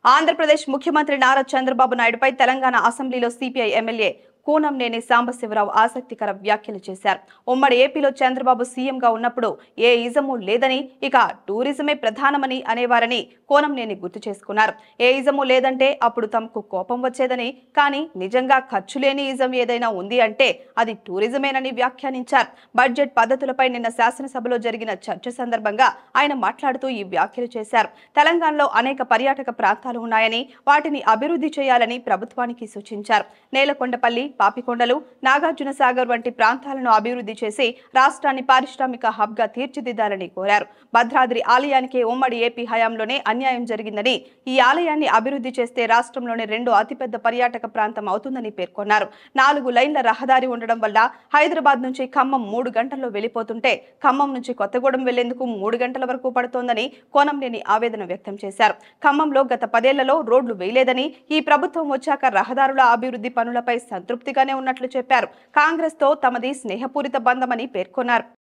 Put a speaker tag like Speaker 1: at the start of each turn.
Speaker 1: ఆంధ్రప్రదేశ్ ముఖ్యమంత్రి నారా చంద్రబాబు నాయుడుపై తెలంగాణ అసెంబ్లీలో CPI MLA Kunamneni Sambasivarao ఆసక్తికర వ్యాఖ్యలు చేశారు. ఉమ్మడి ఏపీలో చంద్రబాబు సీఎంగా ఉన్నప్పుడు ఏ ఇజము లేదని, ఇక టూరిజమే ప్రధానమని అనేవారని కూనంనేని గుర్తు చేసుకున్నారు. ఏ ఇజము లేదంటే అప్పుడు తమకు కోపం వచ్చేదని, కానీ నిజంగా ఖర్చు లేని ఇజం ఏదైనా ఉంది అంటే అది టూరిజమేనని వ్యాఖ్యానించారు. బడ్జెట్ పద్ధతులపై నిన్న శాసనసభలో జరిగిన చర్చ సందర్భంగా ఆయన మాట్లాడుతూ ఈ వ్యాఖ్యలు చేశారు. తెలంగాణలో అనేక పర్యాటక ప్రాంతాలు ఉన్నాయని, వాటిని అభివృద్ధి చేయాలని ప్రభుత్వానికి సూచించారు. నేలకొండపల్లి, పాపికొండలు, నాగార్జున సాగర్ వంటి ప్రాంతాలను అభివృద్ధి చేసి రాష్ట్రాన్ని పారిశ్రామిక హబ్ గా తీర్చిదిద్దాలని కోరారు. భద్రాద్రి ఆలయానికి ఉమ్మడి ఏపీ హయాంలోనే అన్యాయం జరిగిందని, ఈ ఆలయాన్ని అభివృద్ధి చేస్తే రాష్ట్రంలోని రెండో అతిపెద్ద పర్యాటక ప్రాంతం అవుతుందని పేర్కొన్నారు. 4 లైన్ల రహదారి ఉండడం వల్ల హైదరాబాద్ నుంచి ఖమ్మం 3 గంటల్లో వెళ్లిపోతుంటే, ఖమ్మం నుంచి కొత్తగూడెం వెళ్లేందుకు 3 గంటల వరకు పడుతోందని కూనంనేని ఆవేదన వ్యక్తం చేశారు. ఖమ్మంలో గత 10 ఏళ్లలో రోడ్లు వేయలేదని, ఈ ప్రభుత్వం వచ్చాక రహదారుల అభివృద్ధి పనులపై సంతృప్తిగానే ఉన్నట్లు చెప్పారు. కాంగ్రెస్ తో తమది స్నేహపూరిత బంధమని పేర్కొన్నారు.